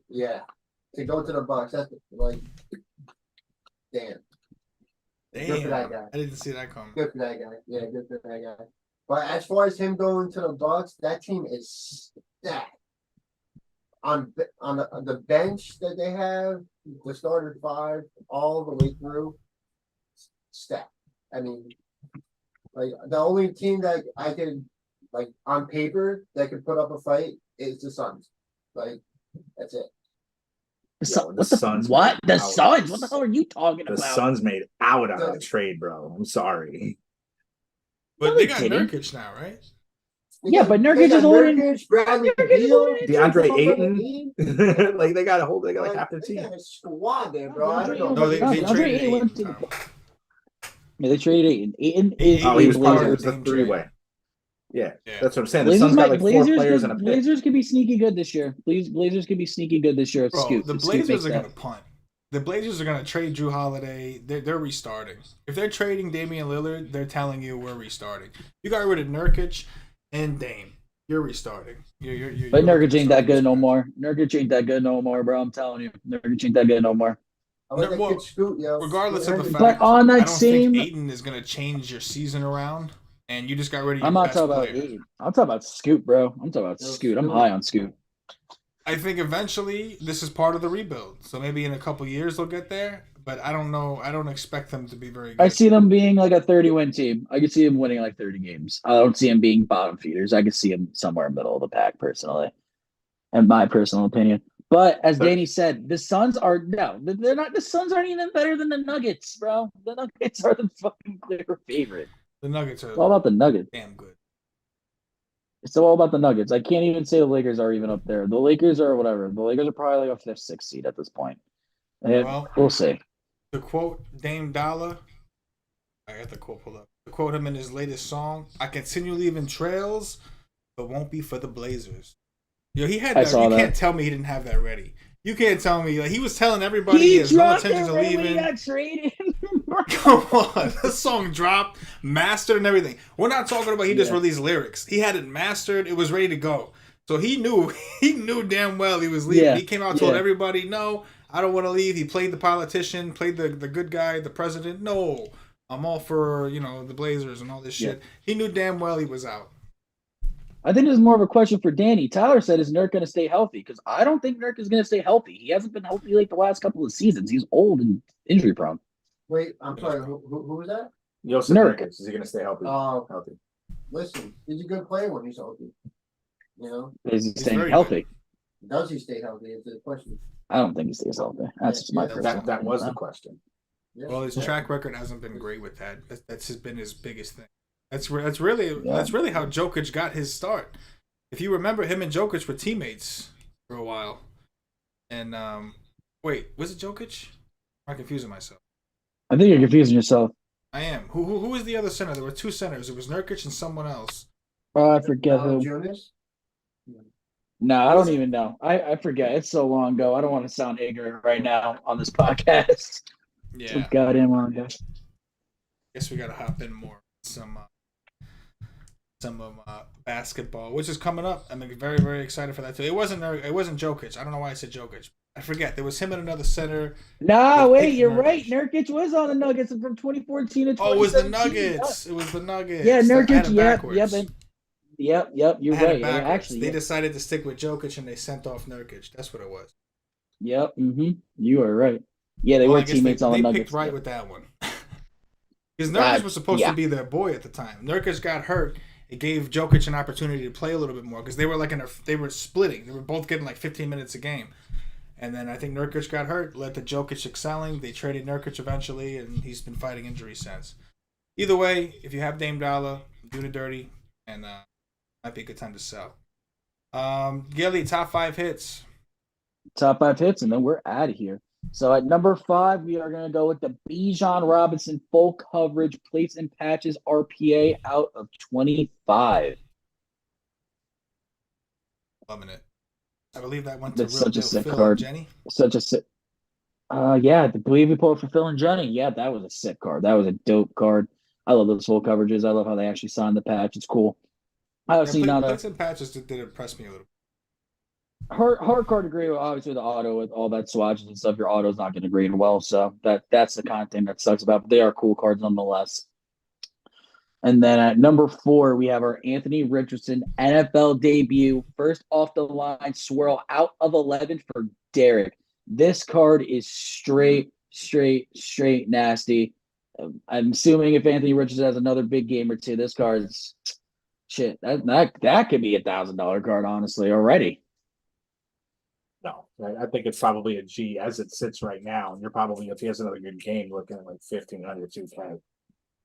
S5: Yeah, to go to the Bucks. That's like, damn. Good for that guy.
S2: I didn't see that coming.
S5: Good for that guy. Yeah, good for that guy. But as far as him going to the Bucks, that team is stacked. On the bench that they have, the starter five, all the way through, stacked. I mean, like the only team that I could, like on paper, that could put up a fight is the Suns. Like that's it.
S4: The Suns? What the hell are you talking about?
S3: The Suns made out on a trade, bro. I'm sorry.
S2: But they got Nurkic now, right?
S4: Yeah, but Nurkic is older.
S5: Bradley Beal,
S3: DeAndre Ayton. Like they got like half the team.
S5: They got a squad there, bro. I don't know.
S2: No, they traded Ayton.
S4: Yeah, they traded Ayton. Ayton is
S3: he was part
S2: Blazers.
S3: of the three-way. Yeah,
S2: Yeah,
S3: that's what I'm saying. The Suns got like 4 players and a pick.
S4: Blazers could be sneaky good this year. Blazers could be sneaky good this year. If
S2: bro,
S4: Scoot,
S2: the Blazers are going to punt. The Blazers are going to trade Drew Holiday. They're restarting. If they're trading Damian Lillard, they're telling you we're restarting. You got rid of Nurkic and Dame. You're restarting.
S4: But Nurkic ain't that good no more. Nurkic ain't that good no more, bro. I'm telling you. Nurkic ain't that good no more.
S2: Regardless of the fact,
S4: but on that
S2: I don't
S4: same,
S2: think Ayton is going to change your season around, and you just got rid of your
S4: I'm not
S2: best
S4: talking about
S2: player.
S4: Ayton. I'm talking about Scoot, bro. I'm talking about Scoot. I'm high on Scoot.
S2: I think eventually this is part of the rebuild. So maybe in a couple years they'll get there. But I don't know. I don't expect them to be very good.
S4: I see them being like a 30-win team. I could see them winning like 30 games. I don't see them being bottom feeders. I could see them somewhere middle of the pack, personally, in my personal opinion. But as Danny said, the Suns are they're not. The Suns aren't even better than the Nuggets, bro. The Nuggets are the fucking clear favorite.
S2: The Nuggets are
S4: it's all about the Nuggets.
S2: Damn good.
S4: It's all about the Nuggets. I can't even say the Lakers are even up there. The Lakers are whatever. The Lakers are probably like a 5th, 6th seed at this point. And we'll see.
S2: To quote Dame Dollar, I got the quote pulled up. To quote him in his latest song, "I continue leaving trails, but won't be for the Blazers." He had that. You can't tell me he didn't have that ready. You can't tell me like he was telling everybody he has no intentions of leaving.
S4: He got traded, bro.
S2: Come on, the song dropped, mastered, and everything. We're not talking about he just released lyrics. He had it mastered. It was ready to go. So he knew damn well he was leaving.
S4: Yeah,
S2: He came out and told everybody, "No, I don't want to leave." He played the politician, played the good guy, the president. No, I'm all for the Blazers and all this shit. He knew damn well he was out.
S4: I think this is more of a question for Danny. Tyler said, "Is Nurk going to stay healthy?" Because I don't think Nurk is going to stay healthy. He hasn't been healthy like the last couple of seasons. He's old and injury prone.
S5: Wait, I'm sorry. Who was that?
S3: Joseph
S4: Nurk.
S3: Nurkic, is he going to stay healthy?
S5: Healthy. Listen, he's a good player when he's healthy.
S4: Is he staying
S2: very
S4: healthy?
S5: Does he stay healthy? Is the question.
S4: I don't think he stays healthy. That's just my personal.
S3: That was the question.
S5: Yeah.
S2: Well, his track record hasn't been great with that. That's been his biggest thing. That's really how Jokic got his start. If you remember, him and Jokic were teammates for a while. And wait, was it Jokic? I'm confusing myself.
S4: I think you're confusing yourself.
S2: I am. Who was the other center? There were two centers. It was Nurkic and someone else.
S4: Oh, I forget who.
S5: Jonas?
S4: No, I don't even know. I forget. It's so long ago. I don't want to sound ignorant right now on this podcast.
S2: Yeah.
S4: So goddamn long ago.
S2: Guess we gotta hop in more. Some basketball, which is coming up. I'm very, very excited for that too. It wasn't Jokic. I don't know why I said Jokic. I forget. There was him and another center.
S4: No, wait, you're right. Nurkic was on the Nuggets from 2014 to 2017.
S2: Oh, it was the Nuggets. It was the Nuggets.
S4: Yeah, Nurkic. Yep. You're right. Actually,
S2: they decided to stick with Jokic and they sent off Nurkic. That's what it was.
S4: Yep. You are right. Yeah, they were teammates on the Nuggets.
S2: They picked right with that one. Because Nurkic was supposed to be their boy at the time. Nurkic got hurt. It gave Jokic an opportunity to play a little bit more because they were they were splitting. They were both getting like 15 minutes a game. And then I think Nurkic got hurt, led to Jokic excelling. They traded Nurkic eventually, and he's been fighting injuries since. Either way, if you have Dame Dollar, do the dirty, and might be a good time to sell. Gilly, top 5 hits.
S4: Top 5 hits, and then we're out of here. So at number 5, we are going to go with the Bijan Robinson full coverage plates and patches RPA out of 25.
S2: Loving it. I believe that went to
S4: That's such a sick
S2: Phil
S4: card.
S2: And Jenny.
S4: Such a sick. Yeah, I believe we pulled for Phil and Jenny. Yeah, that was a sick card. That was a dope card. I love those full coverages. I love how they actually signed the patch. It's cool.
S2: Plates and patches did impress me a little.
S4: Hard card to grade, obviously the auto with all that swatches and stuff. Your auto's not going to grade well, so that's the kind of thing that sucks about. But they are cool cards nonetheless. And then at number 4, we have our Anthony Richardson NFL debut, first off the line swirl out of 11 for Derek. This card is straight nasty. I'm assuming if Anthony Richardson has another big game or two, this card is shit. That could be $1,000 card, honestly, already.
S3: No, I think it's probably a G as it sits right now. And you're probably, if he has another good game, looking at like 1,500, 2K.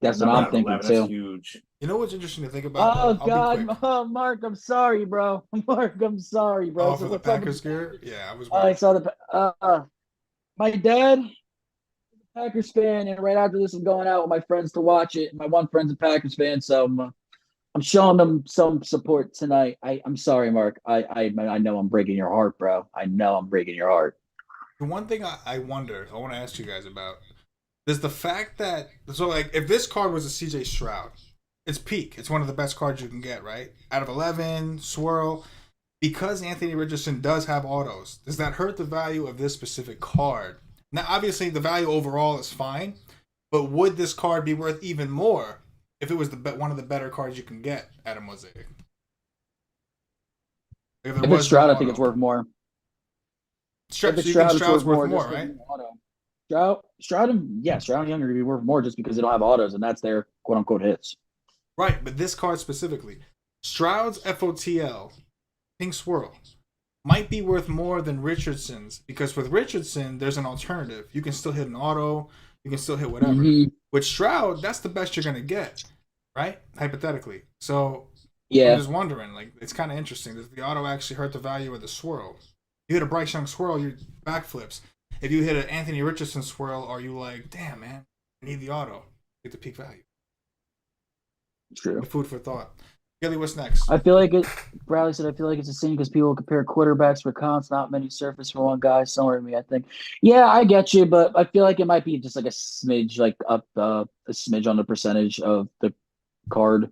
S4: That's what I'm thinking
S3: 11,
S4: too.
S3: that's huge.
S2: You know what's interesting to think about?
S4: Oh God, Mark, I'm sorry, bro. Mark, I'm sorry, bro.
S2: Oh, for the Packers gear? Yeah, I was.
S4: I saw my dad is a Packers fan, and right after this, I'm going out with my friends to watch it. My one friend's a Packers fan, so I'm showing them some support tonight. I'm sorry, Mark. I know I'm breaking your heart, bro. I know I'm breaking your heart.
S2: The one thing I wonder, I want to ask you guys about, is the fact that, so like, if this card was a CJ Stroud, it's peak. It's one of the best cards you can get, right? Out of 11, swirl. Because Anthony Richardson does have autos, does that hurt the value of this specific card? Now, obviously, the value overall is fine, but would this card be worth even more if it was one of the better cards you can get at a Mosaic?
S4: If it's Stroud, I think it's worth more.
S2: If it's Stroud, it's worth more, right?
S4: Stroud and Younger would be worth more just because they don't have autos, and that's their quote unquote hits.
S2: Right, but this card specifically, Stroud's FOTL, Pink Swirl, might be worth more than Richardson's, because with Richardson, there's an alternative. You can still hit an auto, you can still hit whatever. Mm-hmm. With Stroud, that's the best you're gonna get, right? Hypothetically. So I'm just wondering, like, it's kind of interesting. Does the auto actually hurt the value of the swirl? You hit a Bryce Young swirl, you backflips. If you hit an Anthony Richardson swirl, are you like, damn, man, I need the auto, get the peak value?
S4: True.
S2: Food for thought. Gilly, what's next?
S4: I feel like it. Bradley said, "I feel like it's the same because people compare quarterbacks for comps. Not many surface for one guy. Similar to me, I think. Yeah, I get you, but I feel like it might be just like a smidge, like up a smidge on the percentage of the card.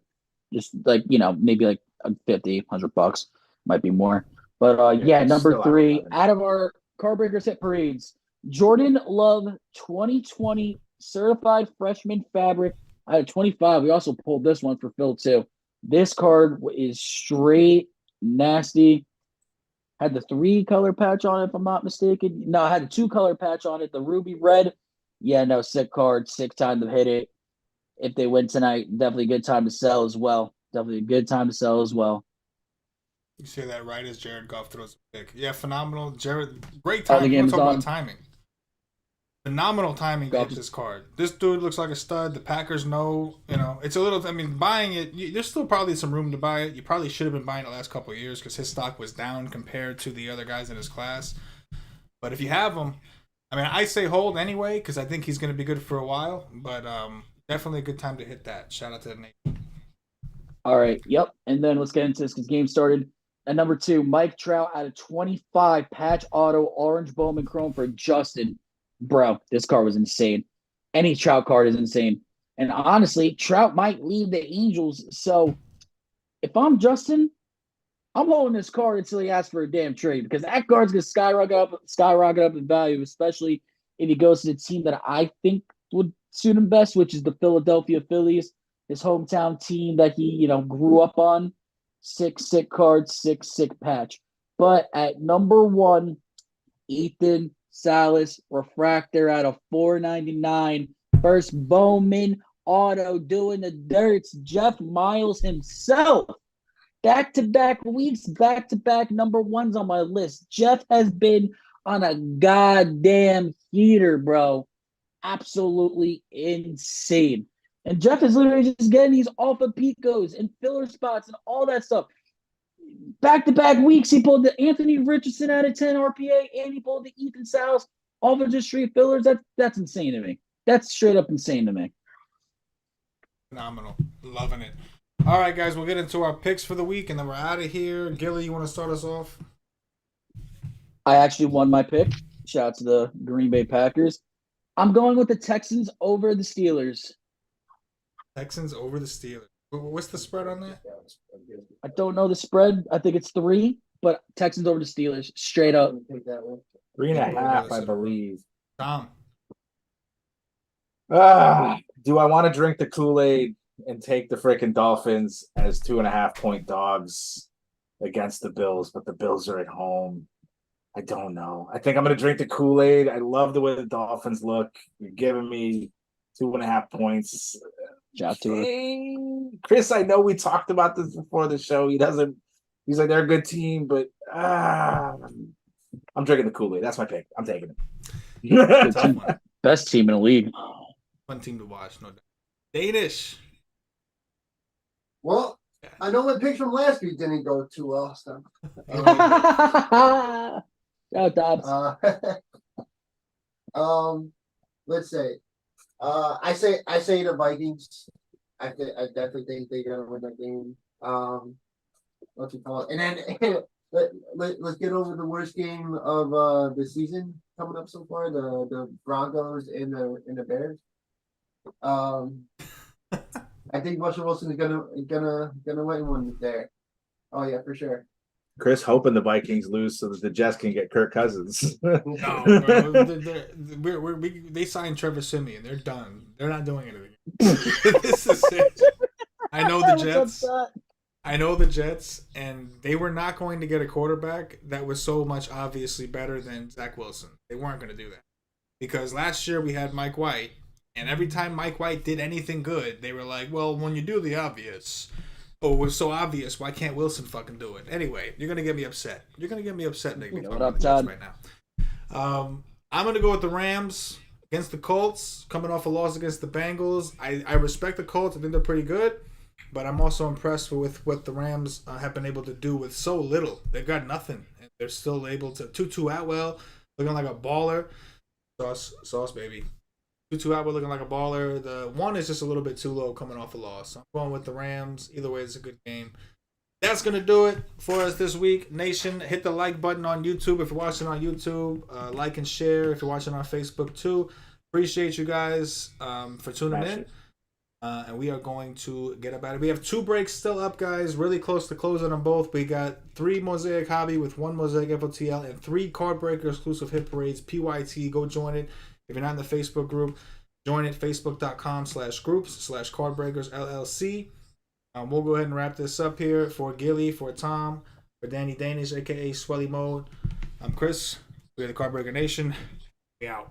S4: Just like maybe like $50, $100 might be more. But yeah,
S3: it's
S4: number
S3: still out
S4: three
S3: 11.
S4: out of our card breakers hit parades, Jordan Love 2020 certified freshman fabric out of 25. We also pulled this one for Phil too. This card is straight nasty. Had the 3-color patch on it, if I'm not mistaken. No, it had a 2-color patch on it, the ruby red. Yeah, no, sick card, sick time to hit it. If they win tonight, definitely a good time to sell as well. Definitely a good time to sell as well.
S2: You say that right as Jared Goff throws a pick. Yeah, phenomenal. Jared, great
S4: Oh, the
S2: timing. You
S4: game
S2: want to
S4: is
S2: talk
S4: on.
S2: about timing? Phenomenal timing to
S4: Goff
S2: hit this card. This dude looks like a stud. The Packers know, it's a little. I mean, buying it, there's still probably some room to buy it. You probably should have been buying it the last couple of years because his stock was down compared to the other guys in his class. But if you have him, I mean, I say hold anyway because I think he's going to be good for a while. But definitely a good time to hit that. Shout out to the Nate.
S4: All right. Yep. And then let's get into this because game started. At number 2, Mike Trout out of 25, patch auto, orange Bowman chrome for Justin. Bro, this card was insane. Any Trout card is insane. And honestly, Trout might leave the Angels. So if I'm Justin, I'm holding this card until he asks for a damn trade because that card's gonna skyrocket up in value, especially if he goes to the team that I think would suit him best, which is the Philadelphia Phillies, his hometown team that he grew up on. Sick card, sick patch. But at number 1, Ethan Salas refractor out of 499. First Bowman auto doing the dirts. Jeff Miles himself. Back-to-back weeks, back-to-back number 1s on my list. Jeff has been on a goddamn heater, bro. Absolutely insane. And Jeff is literally just getting these alpha picos and filler spots and all that stuff. Back-to-back weeks, he pulled the Anthony Richardson out of 10 RPA, and he pulled the Ethan Salas off of just straight fillers. That's insane to me. That's straight up insane to me.
S2: Phenomenal. Loving it. All right, guys, we'll get into our picks for the week, and then we're out of here. Gilly, you want to start us off?
S4: I actually won my pick. Shout out to the Green Bay Packers. I'm going with the Texans over the Steelers.
S2: Texans over the Steelers. What's the spread on that?
S4: I don't know the spread. I think it's 3, but Texans over the Steelers, straight up.
S3: 3.5, I believe.
S2: Tom.
S3: Do I want to drink the Kool-Aid and take the freaking Dolphins as 2.5-point dogs against the Bills, but the Bills are at home? I don't know. I think I'm going to drink the Kool-Aid. I love the way the Dolphins look. You're giving me 2.5 points.
S4: Shout to her.
S3: Chris, I know we talked about this before the show. He's like, they're a good team, but I'm drinking the Kool-Aid. That's my pick. I'm taking it.
S2: Tough one.
S4: Best team in the league.
S2: Fun team to watch, no doubt. Danish.
S5: Well, I know my picks from last week didn't go too well. So.
S4: Shout out,
S5: Let's say, I say the Vikings. I definitely think they're gonna win that game. What you call it? And then let's get over the worst game of the season coming up so far. The Broncos and the Bears. I think Russell Wilson is gonna win one there. Oh yeah, for sure.
S3: Chris hoping the Vikings lose so that the Jets can get Kirk Cousins.
S2: No, bro. They signed Trevor Siemian. They're done. They're not doing anything. This is it. I know the Jets. I know the Jets, and they were not going to get a quarterback that was so much obviously better than Zach Wilson. They weren't going to do that. Because last year we had Mike White, and every time Mike White did anything good, they were like, well, when you do the obvious, oh, it was so obvious, why can't Wilson fucking do it? Anyway, you're going to get me upset. You're going to get me upset, Nick.
S4: What up, Todd?
S2: Right now. I'm going to go with the Rams against the Colts, coming off a loss against the Bengals. I respect the Colts. I think they're pretty good. But I'm also impressed with what the Rams have been able to do with so little. They've got nothing. And they're still able to. Tutu Atwell, looking like a baller. Sauce, baby. Tutu Atwell looking like a baller. The one is just a little bit too low coming off a loss. So I'm going with the Rams. Either way, it's a good game. That's going to do it for us this week. Nation, hit the like button on YouTube if you're watching on YouTube. Like and share if you're watching on Facebook too. Appreciate you guys for tuning in. And we are going to get up at it. We have 2 breaks still up, guys. Really close to closing them both. We got 3 Mosaic Hobby with 1 Mosaic FOTL and 3 Card Breaker exclusive hit parades. PYT, go join it. If you're not in the Facebook group, join it. Facebook.com/groups/Cardbreakers LLC. We'll go ahead and wrap this up here for Gilly, for Tom, for Danny Danish, aka Swelly Mode. I'm Chris. We're the Cardbreaker Nation. We out.